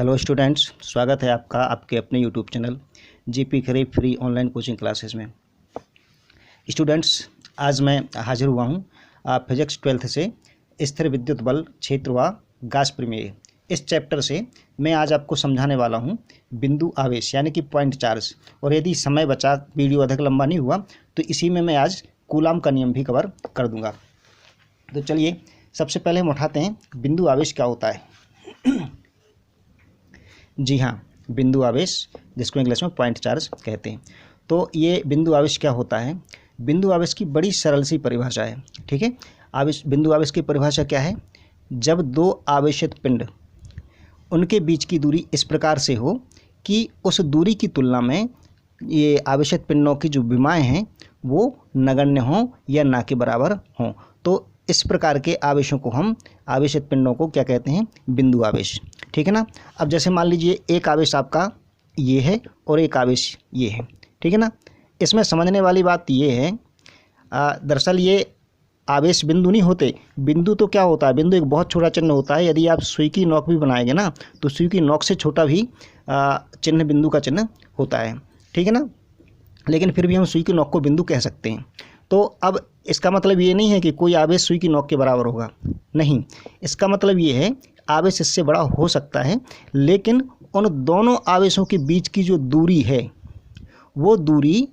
Hello students, स्वागत है आपका आपके अपने यूट्यूब चैनल जीपी खरी फ्री ऑनलाइन कोचिंग क्लासेस में। स्टूडेंट्स, आज मैं हाजिर हुआ हूँ फिजिक्स 12th से स्थिर विद्युत बल क्षेत्र व गास प्रमेय। इस चैप्टर से मैं आज आपको समझाने वाला हूँ बिंदु आवेश यानी कि पॉइंट चार्ज। और यदि समय बचा, वीडियो अधिक लंबा नहीं हुआ, तो इसी में मैं आज कूलाम का नियम भी कवर कर दूँगा। तो चलिए सबसे पहले हम उठाते हैं बिंदु आवेश क्या होता है। जी हाँ, बिंदु आवेश, जिसको इंग्लिश में पॉइंट चार्ज कहते हैं। तो ये बिंदु आवेश क्या होता है? बिंदु आवेश की बड़ी सरल सी परिभाषा है। ठीक है, बिंदु आवेश की परिभाषा क्या है? जब दो आवेशित पिंड, उनके बीच की दूरी इस प्रकार से हो कि उस दूरी की तुलना में ये आवेशित पिंडों की जो विमाएँ हैं वो नगण्य हों या ना के बराबर हों, तो इस प्रकार के आवेशों को हम, आवेशित पिंडों को क्या कहते हैं? बिंदु आवेश। ठीक है ना। अब जैसे मान लीजिए एक आवेश आपका ये है और एक आवेश ये है। ठीक है ना। इसमें समझने वाली बात ये है, दरअसल ये आवेश बिंदु नहीं होते। बिंदु तो क्या होता है? बिंदु एक बहुत छोटा चिन्ह होता है। यदि आप सुई की नोक भी बनाएंगे ना, तो सुई की नोक से छोटा भी चिन्ह बिंदु का चिन्ह होता है। ठीक है ना। लेकिन फिर भी हम सुई की नोक को बिंदु कह सकते हैं। तो अब इसका मतलब ये नहीं है कि कोई आवेश सुई की नोक के बराबर होगा, नहीं। इसका मतलब ये है आवेश इससे बड़ा हो सकता है, लेकिन उन दोनों आवेशों के बीच की जो दूरी है वो दूरी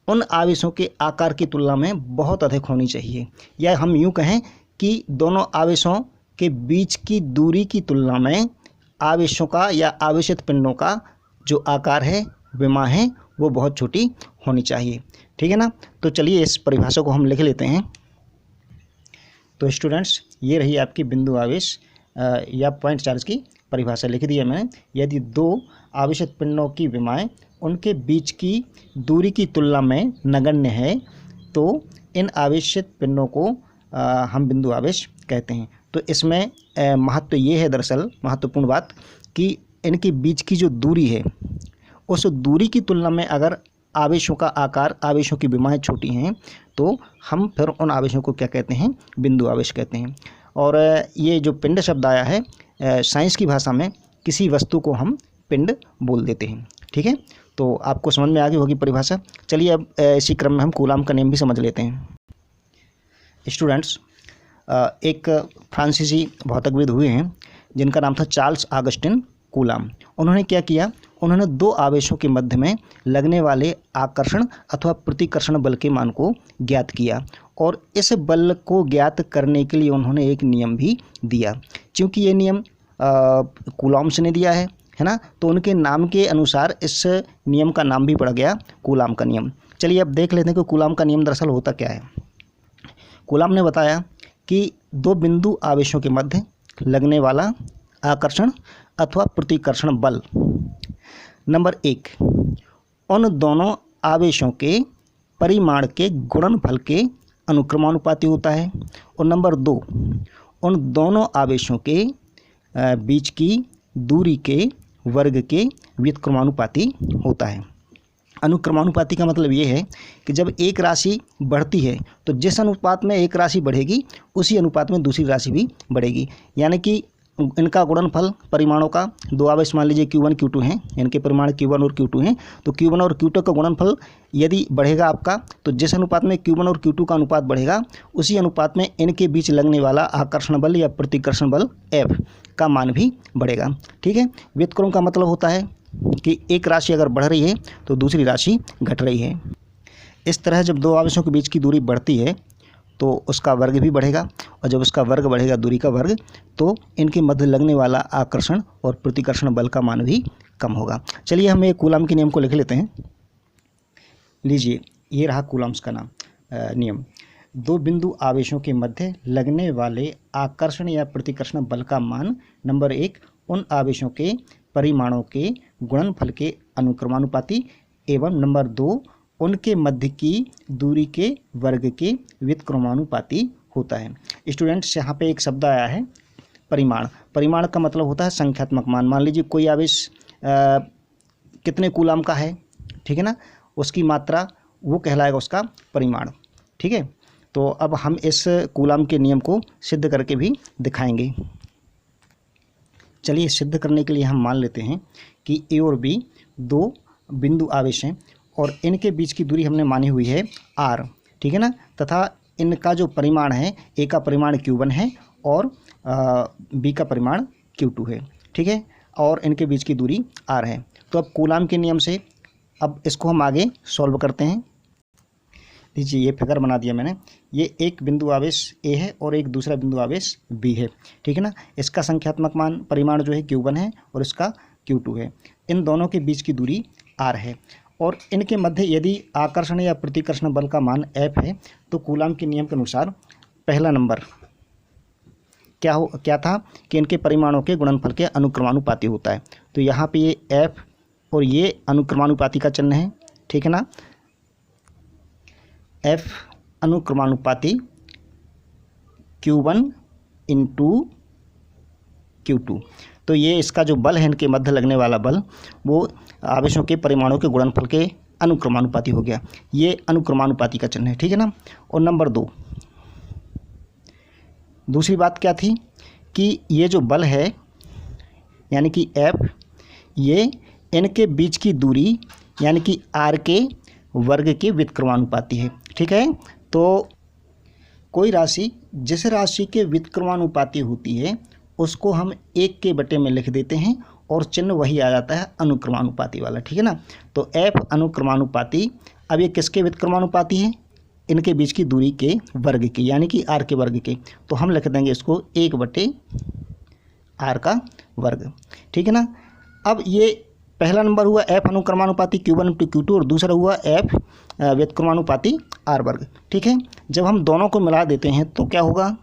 उन आवेशों के आकार की तुलना में बहुत अधिक होनी चाहिए। या हम यूँ कहें कि दोनों आवेशों के बीच की दूरी की तुलना में आवेशों का या आवेशित पिंडों का जो आकार है, विमा है, वो बहुत छोटी होनी चाहिए। ठीक है ना। तो चलिए इस परिभाषा को हम लिख लेते हैं। तो स्टूडेंट्स, ये रही आपकी बिंदु आवेश या पॉइंट चार्ज की परिभाषा लिख दी है मैंने। यदि दो आवेशित पिंडों की विमाएँ उनके बीच की दूरी की तुलना में नगण्य है, तो इन आवेशित पिंडों को हम बिंदु आवेश कहते हैं। तो इसमें महत्व ये है, दरअसल महत्वपूर्ण बात, कि इनके बीच की जो दूरी है, उस दूरी की तुलना में अगर आवेशों का आकार, आवेशों की विमाएँ छोटी हैं, तो हम फिर उन आवेशों को क्या कहते हैं? बिंदु आवेश कहते हैं। और ये जो पिंड शब्द आया है, साइंस की भाषा में किसी वस्तु को हम पिंड बोल देते हैं। ठीक है, तो आपको समझ में आ गई होगी परिभाषा। चलिए अब इसी क्रम में हम कूलाम का नियम भी समझ लेते हैं। स्टूडेंट्स, एक फ्रांसीसी भौतिकविद हुए हैं जिनका नाम था चार्ल्स ऑगस्टिन कूलाम। उन्होंने क्या किया? उन्होंने दो आवेशों के मध्य में लगने वाले आकर्षण अथवा प्रतिकर्षण बल के मान को ज्ञात किया, और इस बल को ज्ञात करने के लिए उन्होंने एक नियम भी दिया। क्योंकि ये नियम कूलॉम्स ने दिया है ना, तो उनके नाम के अनुसार इस नियम का नाम भी पड़ गया कूलाम का नियम। चलिए अब देख लेते हैं कि कूलाम का नियम दरअसल होता क्या है। कूलाम ने बताया कि दो बिंदु आवेशों के मध्य लगने वाला आकर्षण अथवा प्रतिकर्षण बल, नंबर 1, उन दोनों आवेशों के परिमाण के गुणनफल के अनुक्रमानुपाती होता है। और नंबर 2, उन दोनों आवेशों के बीच की दूरी के वर्ग के व्युत्क्रमानुपाती होता है। अनुक्रमानुपाती का मतलब ये है कि जब एक राशि बढ़ती है, तो जिस अनुपात में एक राशि बढ़ेगी उसी अनुपात में दूसरी राशि भी बढ़ेगी। यानी कि इनका गुणनफल परिमाणों का, दो आवेश मान लीजिए Q1 Q2 हैं, इनके परिमाण Q1 और Q2 हैं, तो Q1 और Q2 का गुणनफल यदि बढ़ेगा आपका, तो जिस अनुपात में Q1 और Q2 का अनुपात बढ़ेगा उसी अनुपात में इनके बीच लगने वाला आकर्षण बल या प्रतिकर्षण बल F का मान भी बढ़ेगा। ठीक है। व्युत्क्रम का मतलब होता है कि एक राशि अगर बढ़ रही है तो दूसरी राशि घट रही है। इस तरह जब दो आवेशों के बीच की दूरी बढ़ती है तो उसका वर्ग भी बढ़ेगा, और जब उसका वर्ग बढ़ेगा, दूरी का वर्ग, तो इनके मध्य लगने वाला आकर्षण और प्रतिकर्षण बल का मान भी कम होगा। चलिए हम एक कूलाम के नियम को लिख लेते हैं। लीजिए, ये रहा कूलाम्स का नियम। दो बिंदु आवेशों के मध्य लगने वाले आकर्षण या प्रतिकर्षण बल का मान, नंबर 1, उन आवेशों के परिमाणों के गुणनफल के अनुक्रमानुपाती, एवं नंबर 2, उनके मध्य की दूरी के वर्ग के व्युत्क्रमानुपाती होता है। स्टूडेंट्स, यहाँ पे एक शब्द आया है परिमाण। परिमाण का मतलब होता है संख्यात्मक मान। मान लीजिए कोई आवेश कितने कूलाम का है, ठीक है ना, उसकी मात्रा वो कहलाएगा उसका परिमाण। ठीक है। तो अब हम इस कूलाम के नियम को सिद्ध करके भी दिखाएंगे। चलिए सिद्ध करने के लिए हम मान लेते हैं कि ए और बी दो बिंदु आवेश हैं और इनके बीच की दूरी हमने मानी हुई है r, ठीक है ना, तथा इनका जो परिमाण है, ए का परिमाण q1 है और बी का परिमाण q2 है, ठीक है, और इनके बीच की दूरी r है। तो अब कूलाम के नियम से अब इसको हम आगे सॉल्व करते हैं। लीजिए ये फिगर बना दिया मैंने, ये एक बिंदु आवेश ए है और एक दूसरा बिंदु आवेश बी है, ठीक है ना। इसका संख्यात्मक मान परिमाण जो है q1 है और इसका q2 है। इन दोनों के बीच की दूरी r है और इनके मध्य यदि आकर्षण या प्रतिकर्षण बल का मान F है तो कूलाम के नियम के अनुसार पहला नंबर क्या था कि इनके परिमाणों के गुणनफल के अनुक्रमानुपाती होता है। तो यहाँ पे ये F और ये अनुक्रमानुपाती का चिन्ह है, ठीक है ना, F अनुक्रमानुपाती Q1 इंटू Q2। तो ये इसका जो बल है, इनके मध्य लगने वाला बल, वो आवेशों के परिमाणों के गुणनफल के अनुक्रमानुपाती हो गया। ये अनुक्रमानुपाती का चिन्ह है, ठीक है ना। और नंबर 2, दूसरी बात क्या थी कि ये जो बल है यानी कि F, ये इनके बीच की दूरी यानी कि r के वर्ग के व्युत्क्रमानुपाती है, ठीक है। तो कोई राशि जिस राशि के व्युत्क्रमानुपाती होती है उसको हम 1 के बटे में लिख देते हैं और चिन्ह वही आ जाता है अनुक्रमानुपाती वाला, ठीक है ना। तो F अनुक्रमानुपाती, अब ये किसके व्युत्क्रमानुपाती है, इनके बीच की दूरी के वर्ग की यानी कि r के वर्ग के। तो हम लिख देंगे इसको 1 बटे r का वर्ग, ठीक है ना। अब ये पहला नंबर हुआ F अनुक्रमानुपाती Q1 इंटू Q2 और दूसरा हुआ F व्युत्क्रमानुपाती r वर्ग, ठीक है। जब हम दोनों को मिला देते हैं तो क्या होगा,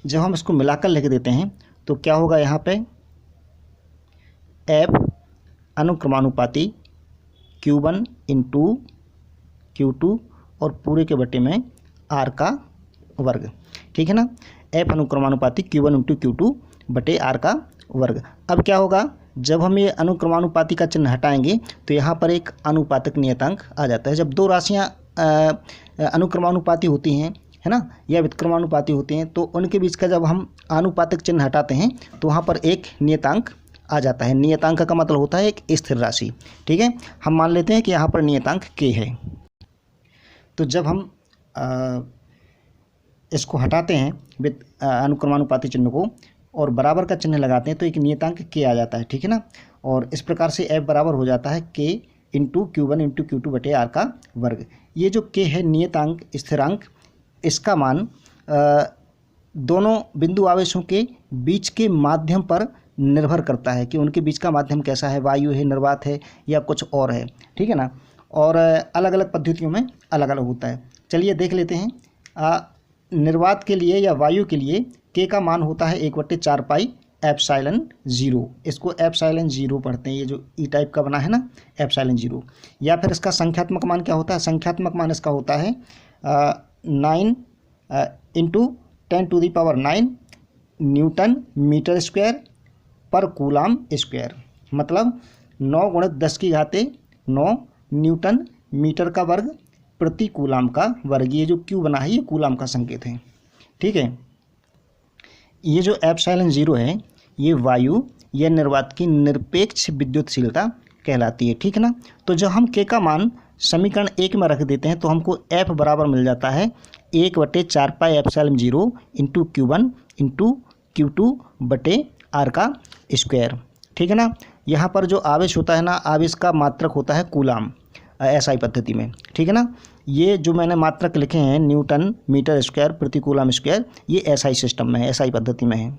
जब हम इसको मिलाकर लिख देते हैं तो क्या होगा, यहाँ पे F अनुक्रमानुपाती Q1 इंटू Q2 और पूरे के बटे में r का वर्ग, ठीक है ना। F अनुक्रमानुपाती Q1 इंटू Q2 बटे r का वर्ग। अब क्या होगा, जब हम ये अनुक्रमानुपाती का चिन्ह हटाएंगे तो यहाँ पर एक अनुपातक नियतांक आ जाता है। जब दो राशियाँ अनुक्रमानुपाती होती हैं, है ना, या व्युत्क्रमानुपाती होती हैं, तो उनके बीच का जब हम अनुपातक चिन्ह हटाते हैं तो वहाँ पर एक नियतांक आ जाता है। नियतांक का मतलब होता है एक स्थिर राशि, ठीक है। हम मान लेते हैं कि यहाँ पर नियतांक k है। तो जब हम इसको हटाते हैं अनुक्रमानुपाती चिन्ह को और बराबर का चिन्ह लगाते हैं तो एक नियतांक k आ जाता है, ठीक है ना। और इस प्रकार से F बराबर हो जाता है k into Q1 into Q2 बटे r का वर्ग। ये जो k है नियतांक स्थिरांक, इसका मान दोनों बिंदु आवेशों के बीच के माध्यम पर निर्भर करता है कि उनके बीच का माध्यम कैसा है, वायु है, निर्वात है या कुछ और है, ठीक है ना। और अलग अलग पद्धतियों में अलग अलग होता है। चलिए देख लेते हैं। निर्वात के लिए या वायु के लिए k का मान होता है 1/4 पाई एप्सिलॉन 0। इसको एप्सिलॉन 0 पढ़ते हैं, ये जो ई टाइप का बना है ना, एप्सिलॉन 0। या फिर इसका संख्यात्मक मान क्या होता है, संख्यात्मक मान इसका होता है 9 इंटू 10⁹ न्यूटन मीटर स्क्वायर पर कूलाम स्क्वायर, मतलब 9 × 10⁹ न्यूटन मीटर का वर्ग प्रति कूलाम का वर्ग। ये जो क्यू बना है ये कूलाम का संकेत है, ठीक है। ये जो एप्सिलॉन 0 है ये वायु या निर्वात की निरपेक्ष विद्युतशीलता कहलाती है, ठीक है ना। तो जब हम k का मान समीकरण 1 में रख देते हैं तो हमको F बराबर मिल जाता है 1/4 pi epsilon 0 into Q1 into Q2 बटे r का स्क्वायर, ठीक है ना। यहाँ पर जो आवेश होता है ना, आवेश का मात्रक होता है कूलाम SI पद्धति में, ठीक है ना। ये जो मैंने मात्रक लिखे हैं न्यूटन मीटर स्क्वायर प्रति कूलाम स्क्वायर, ये SI सिस्टम में है, SI पद्धति में है।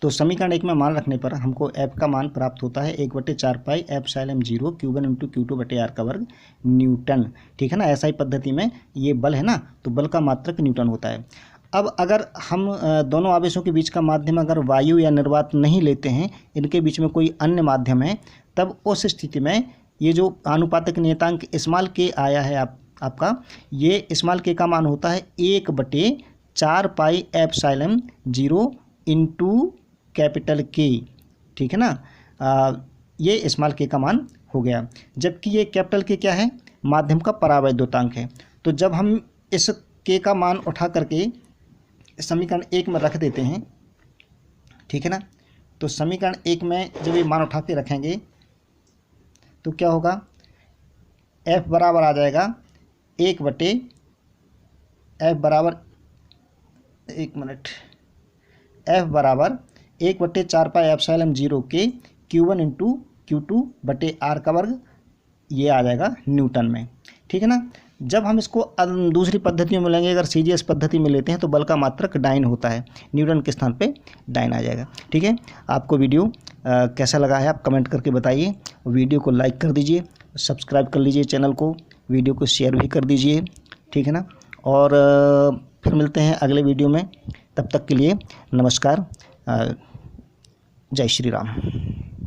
तो समीकरण 1 में मान रखने पर हमको F का मान प्राप्त होता है 1/4 pi epsilon 0 Q1 into Q2 बटे r का वर्ग न्यूटन, ठीक है ना। SI पद्धति में ये बल है ना, तो बल का मात्रक न्यूटन होता है। अब अगर हम दोनों आवेशों के बीच का माध्यम अगर वायु या निर्वात नहीं लेते हैं, इनके बीच में कोई अन्य माध्यम है, तब उस स्थिति में ये जो आनुपातिक नियतांक स्मॉल k आया है आपका, ये स्मॉल k का मान होता है 1/4 pi epsilon 0 into capital K, ठीक है ना। ये स्मॉल k का मान हो गया, जबकि ये कैपिटल K क्या है, माध्यम का परावैद्युतांक है। तो जब हम इस k का मान उठा करके समीकरण 1 में रख देते हैं, ठीक है ना, तो समीकरण 1 में जब ये मान उठा के रखेंगे तो क्या होगा, F बराबर आ जाएगा 1/, F बराबर 1 मिनट, F बराबर 1/4 पाई एप्सिलॉन 0 के Q1 इंटू Q2/r का वर्ग, ये आ जाएगा न्यूटन में। ठीक है ना। जब हम इसको दूसरी पद्धति में लेंगे, अगर CGS पद्धति में लेते हैं तो बल का मात्रक डाइन होता है, न्यूटन के स्थान पे डाइन आ जाएगा। ठीक है। आपको वीडियो कैसा लगा है आप कमेंट करके बताइए। वीडियो को लाइक कर दीजिए, सब्सक्राइब कर लीजिए चैनल को, वीडियो को शेयर भी कर दीजिए। ठीक है ना। और फिर मिलते हैं अगले वीडियो में, तब तक के लिए नमस्कार, जय श्री राम।